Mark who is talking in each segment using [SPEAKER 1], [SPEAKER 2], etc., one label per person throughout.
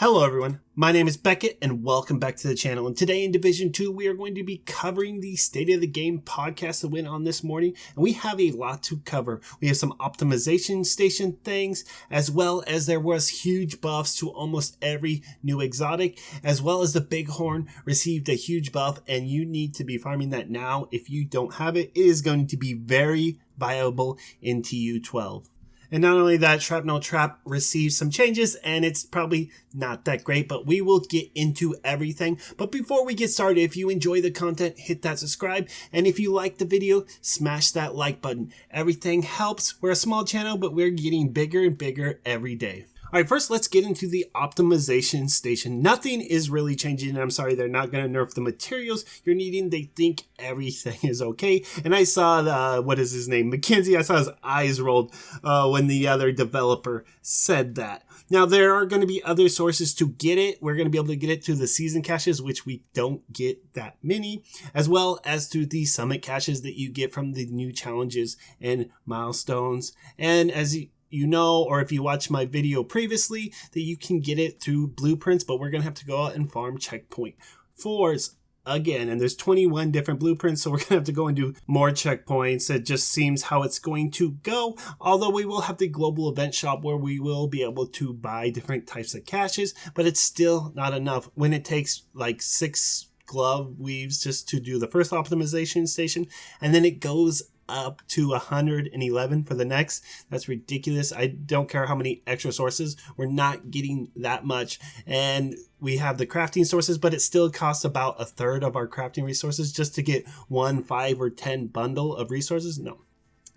[SPEAKER 1] Hello everyone, my name is Beckett and welcome back to the channel. And today in Division 2 we are going to be covering the State of the Game podcast that went on this morning, and we have a lot to cover. We have some optimization station things, as well as there was huge buffs to almost every new exotic, as well as the Bighorn received a huge buff, and you need to be farming that now. If you don't have it, it is going to be very viable in TU12. And not only that, Shrapnel Trap received some changes, and it's probably not that great, but we will get into everything. But before we get started, if you enjoy the content, hit that subscribe. And if you like the video, smash that like button. Everything helps. We're a small channel, but we're getting bigger and bigger every day. All right, first let's get into the optimization station. Nothing is really changing, and I'm sorry, they're not going to nerf the materials you're needing. They think everything is okay. And I saw, what is his name? Mackenzie, I saw his eyes rolled when the other developer said that. Now, there are going to be other sources to get it. We're going to be able to get it to the season caches, which we don't get that many, as well as to the summit caches that you get from the new challenges and milestones. And as you know, or if you watched my video previously, that you can get it through blueprints, but we're going to have to go out and farm checkpoint 4s again. And there's 21 different blueprints, so we're going to have to go and do more checkpoints. It just seems how it's going to go. Although we will have the global event shop where we will be able to buy different types of caches, but it's still not enough when it takes like 6 glove weaves just to do the first optimization station, and then it goes up to 111 for the next. That's ridiculous. I don't care how many extra sources, we're not getting that much. And we have the crafting sources, but it still costs about a third of our crafting resources just to get 1, 5, or 10 bundle of resources. No,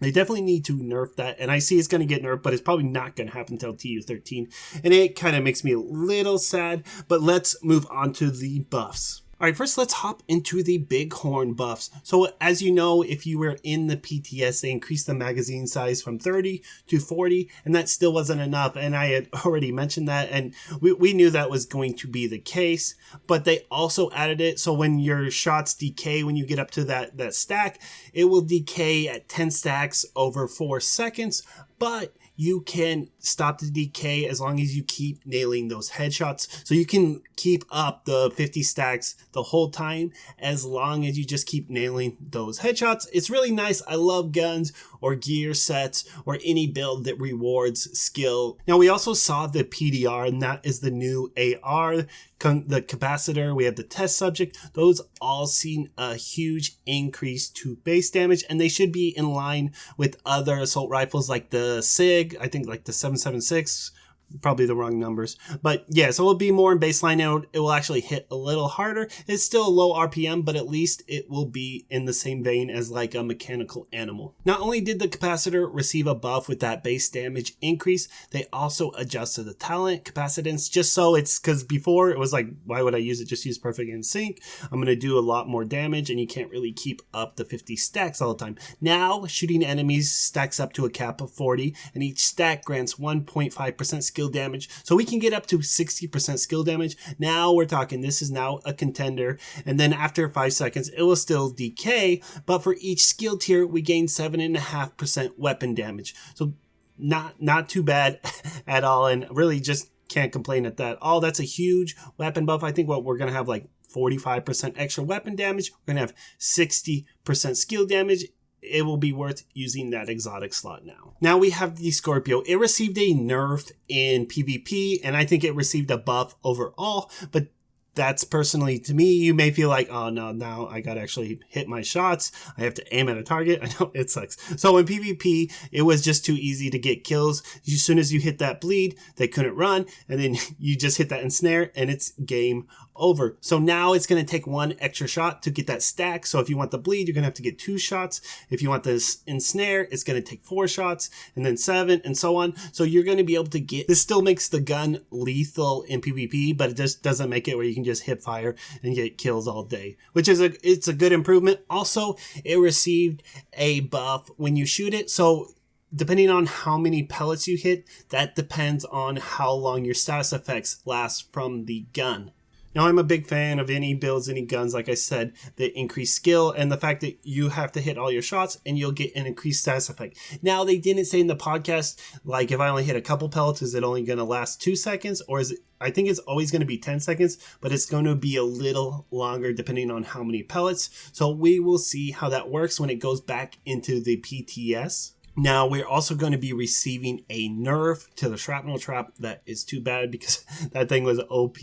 [SPEAKER 1] they definitely need to nerf that, and I see it's going to get nerfed, but it's probably not going to happen until TU13, and it kind of makes me a little sad. But let's move on to the buffs. Alright, first let's hop into the Bighorn buffs. So as you know, if you were in the PTS, they increased the magazine size from 30 to 40, and that still wasn't enough. And I had already mentioned that, and we knew that was going to be the case, but they also added it so when your shots decay, when you get up to that stack, it will decay at 10 stacks over 4 seconds, but you can stop the decay as long as you keep nailing those headshots. So you can keep up the 50 stacks the whole time as long as you just keep nailing those headshots. It's really nice. I love guns or gear sets or any build that rewards skill. Now we also saw the PDR, and that is the new AR, the capacitor, we have the test subject. Those all seen a huge increase to base damage, and they should be in line with other assault rifles like the SIG, I think like the 7.76, probably the wrong numbers, but yeah, so it'll be more in baseline. It will actually hit a little harder. It's still a low RPM, but at least it will be in the same vein as like a mechanical animal. Not only did the capacitor receive a buff with that base damage increase, they also adjusted the talent capacitance, just so it's, because before it was like, why would I use it? Just use perfect in sync. I'm going to do a lot more damage, and you can't really keep up the 50 stacks all the time. Now shooting enemies stacks up to a cap of 40, and each stack grants 1.5% skill damage, so we can get up to 60% skill damage. Now we're talking, this is now a contender. And then after 5 seconds it will still decay, but for each skill tier we gain 7.5% weapon damage, so not too bad at all, and really just can't complain at that all. That's a huge weapon buff. I think what we're gonna have like 45% extra weapon damage, we're gonna have 60% skill damage. It will be worth using that exotic slot now. Now we have the Scorpio. It received a nerf in PvP, and I think it received a buff overall, but that's personally, to me, you may feel like, oh no, now I gotta actually hit my shots. I have to aim at a target. I know it sucks. So in PvP, it was just too easy to get kills. As soon as you hit that bleed, they couldn't run, and then you just hit that ensnare, and it's game over. So now it's going to take 1 extra shot to get that stack. So if you want the bleed, you're going to have to get 2 shots. If you want this ensnare, it's going to take 4 shots, and then 7, and so on. So you're going to be able to get, this still makes the gun lethal in PvP, but it just doesn't make it where you can just hip fire and get kills all day, which is it's a good improvement. Also, it received a buff when you shoot it. So depending on how many pellets you hit, that depends on how long your status effects last from the gun. Now, I'm a big fan of any builds, any guns, like I said, that increase skill and the fact that you have to hit all your shots and you'll get an increased status effect. Now, they didn't say in the podcast, like if I only hit a couple pellets, is it only going to last 2 seconds? Or is it, I think it's always going to be 10 seconds, but it's going to be a little longer depending on how many pellets. So we will see how that works when it goes back into the PTS. Now, we're also going to be receiving a nerf to the shrapnel trap. That is too bad because that thing was OP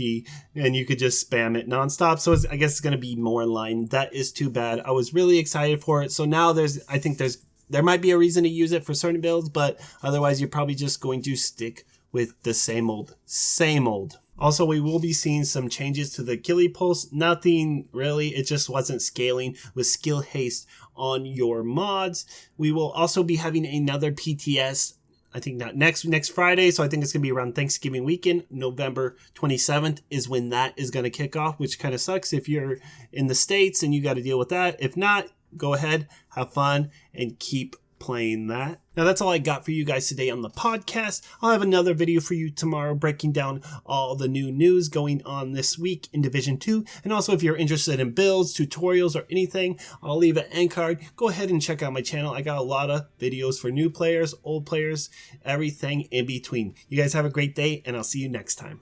[SPEAKER 1] and you could just spam it nonstop. So I guess it's going to be more in line. That is too bad. I was really excited for it. So now I think there might be a reason to use it for certain builds, but otherwise you're probably just going to stick with the same old. Also, we will be seeing some changes to the Ghillie Pulse. Nothing really, it just wasn't scaling with skill haste on your mods. We will also be having another PTS, I think not next Friday, so I think it's going to be around Thanksgiving weekend. November 27th is when that is going to kick off, which kind of sucks if you're in the States and you got to deal with that. If not, go ahead, have fun, and keep playing that. Now that's all I got for you guys today on the podcast. I'll have another video for you tomorrow breaking down all the new news going on this week in Division 2. And also if you're interested in builds, tutorials, or anything, I'll leave an end card. Go ahead and check out my channel. I got a lot of videos for new players, old players, everything in between. You guys have a great day and I'll see you next time.